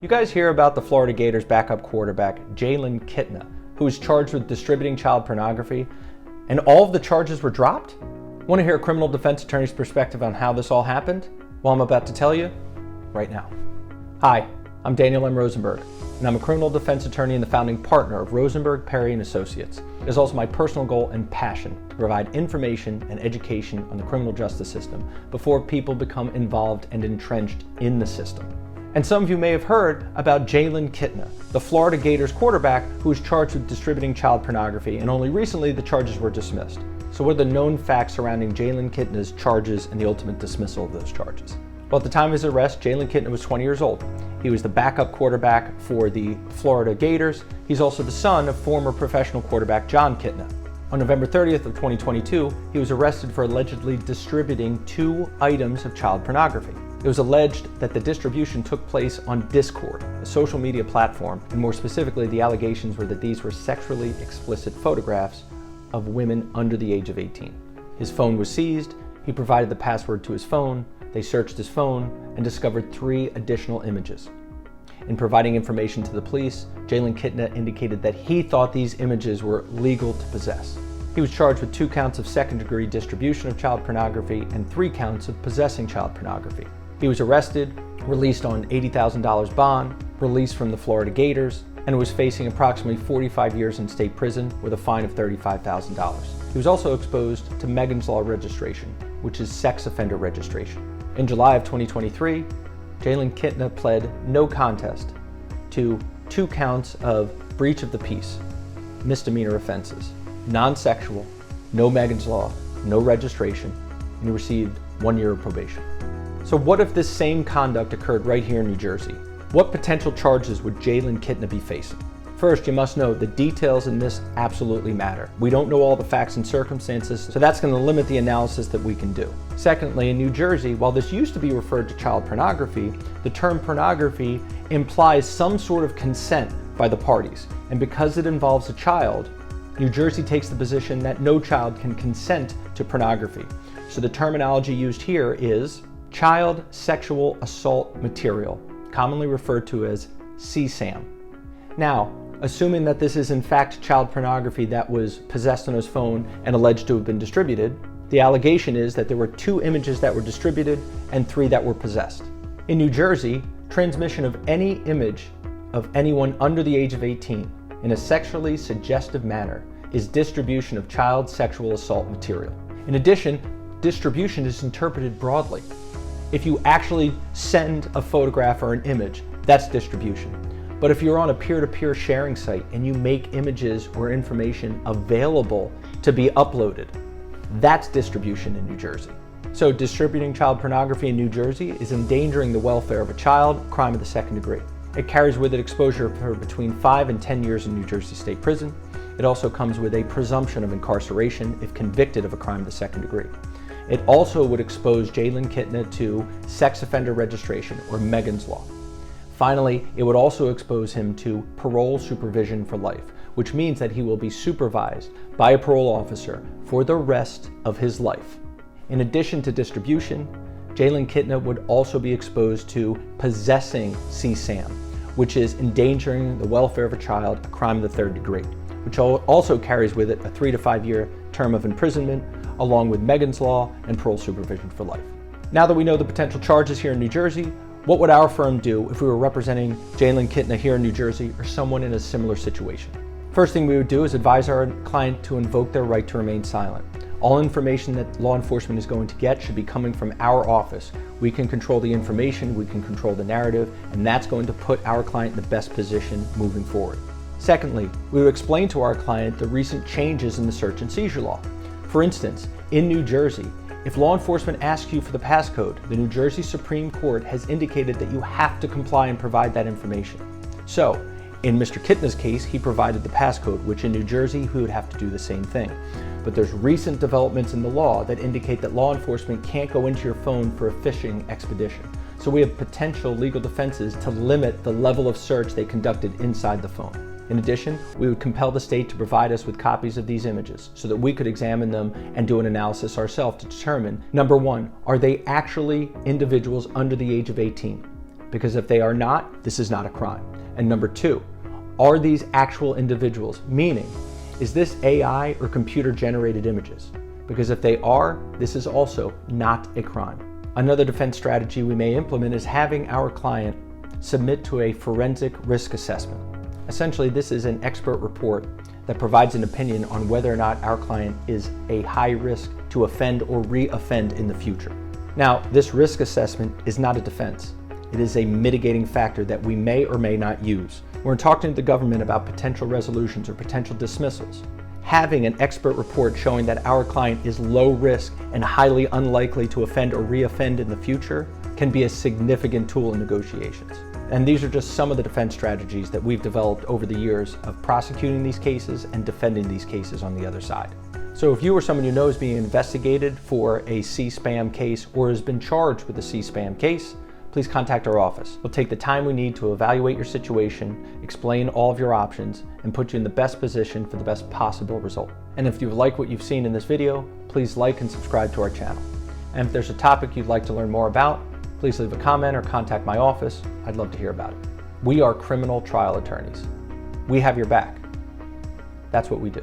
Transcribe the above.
You guys hear about the Florida Gators backup quarterback, Jalen Kitna, who was charged with distributing child pornography, and all of the charges were dropped? Want to hear a criminal defense attorney's perspective on how this all happened? Well, I'm about to tell you right now. Hi, I'm Daniel M. Rosenberg, and I'm a criminal defense attorney and the founding partner of Rosenberg, Perry & Associates. It is also my personal goal and passion to provide information and education on the criminal justice system before people become involved and entrenched in the system. And some of you may have heard about Jalen Kitna, the Florida Gators quarterback who was charged with distributing child pornography, and only recently the charges were dismissed. So what are the known facts surrounding Jalen Kitna's charges and the ultimate dismissal of those charges? Well, at the time of his arrest, Jalen Kitna was 20 years old. He was the backup quarterback for the Florida Gators. He's also the son of former professional quarterback Jalan Kitna. On November 30th of 2022, he was arrested for allegedly distributing 2 items of child pornography. It was alleged that the distribution took place on Discord, a social media platform, and more specifically, the allegations were that these were sexually explicit photographs of women under the age of 18. His phone was seized, he provided the password to his phone, they searched his phone, and discovered 3 additional images. In providing information to the police, Jalen Kitna indicated that he thought these images were legal to possess. He was charged with 2 counts of second-degree distribution of child pornography and 3 counts of possessing child pornography. He was arrested, released on $80,000 bond, released from the Florida Gators, and was facing approximately 45 years in state prison with a fine of $35,000. He was also exposed to Megan's Law registration, which is sex offender registration. In July of 2023, Jalen Kitna pled no contest to 2 counts of breach of the peace, misdemeanor offenses, non-sexual, no Megan's Law, no registration, and he received 1 year of probation. So what if this same conduct occurred right here in New Jersey? What potential charges would Jalen Kitna be facing? First, you must know the details in this absolutely matter. We don't know all the facts and circumstances, so that's going to limit the analysis that we can do. Secondly, in New Jersey, while this used to be referred to child pornography, the term pornography implies some sort of consent by the parties. And because it involves a child, New Jersey takes the position that no child can consent to pornography. So the terminology used here is child sexual assault material, commonly referred to as CSAM. Now, assuming that this is in fact child pornography that was possessed on his phone and alleged to have been distributed, the allegation is that there were 2 images that were distributed and 3 that were possessed. In New Jersey, transmission of any image of anyone under the age of 18 in a sexually suggestive manner is distribution of child sexual assault material. In addition, distribution is interpreted broadly. If you actually send a photograph or an image, that's distribution. But if you're on a peer-to-peer sharing site and you make images or information available to be uploaded, that's distribution in New Jersey. So distributing child pornography in New Jersey is endangering the welfare of a child, crime of the second degree. It carries with it exposure for between 5 and 10 years in New Jersey State Prison. It also comes with a presumption of incarceration if convicted of a crime of the second degree. It also would expose Jalen Kitna to sex offender registration, or Megan's Law. Finally, it would also expose him to parole supervision for life, which means that he will be supervised by a parole officer for the rest of his life. In addition to distribution, Jalen Kitna would also be exposed to possessing CSAM, which is endangering the welfare of a child, a crime of the third degree, which also carries with it a 3 to 5 year term of imprisonment, along with Megan's Law and parole supervision for life. Now that we know the potential charges here in New Jersey, what would our firm do if we were representing Jalen Kitna here in New Jersey or someone in a similar situation? First thing we would do is advise our client to invoke their right to remain silent. All information that law enforcement is going to get should be coming from our office. We can control the information, we can control the narrative, and that's going to put our client in the best position moving forward. Secondly, we would explain to our client the recent changes in the search and seizure law. For instance, in New Jersey, if law enforcement asks you for the passcode, the New Jersey Supreme Court has indicated that you have to comply and provide that information. So, in Mr. Kitna's case, he provided the passcode, which in New Jersey, he would have to do the same thing. But there's recent developments in the law that indicate that law enforcement can't go into your phone for a fishing expedition. So we have potential legal defenses to limit the level of search they conducted inside the phone. In addition, we would compel the state to provide us with copies of these images so that we could examine them and do an analysis ourselves to determine, number one, are they actually individuals under the age of 18? Because if they are not, this is not a crime. And number two, are these actual individuals? Meaning, is this AI or computer generated images? Because if they are, this is also not a crime. Another defense strategy we may implement is having our client submit to a forensic risk assessment. Essentially, this is an expert report that provides an opinion on whether or not our client is a high risk to offend or re-offend in the future. Now, this risk assessment is not a defense. It is a mitigating factor that we may or may not use. When talking to the government about potential resolutions or potential dismissals, having an expert report showing that our client is low risk and highly unlikely to offend or re-offend in the future can be a significant tool in negotiations. And these are just some of the defense strategies that we've developed over the years of prosecuting these cases and defending these cases on the other side. So if you or someone you know is being investigated for a C-SPAM case or has been charged with a C-SPAM case, please contact our office. We'll take the time we need to evaluate your situation, explain all of your options, and put you in the best position for the best possible result. And if you've liked what you've seen in this video, please like and subscribe to our channel. And if there's a topic you'd like to learn more about, please leave a comment or contact my office. I'd love to hear about it. We are criminal trial attorneys. We have your back. That's what we do.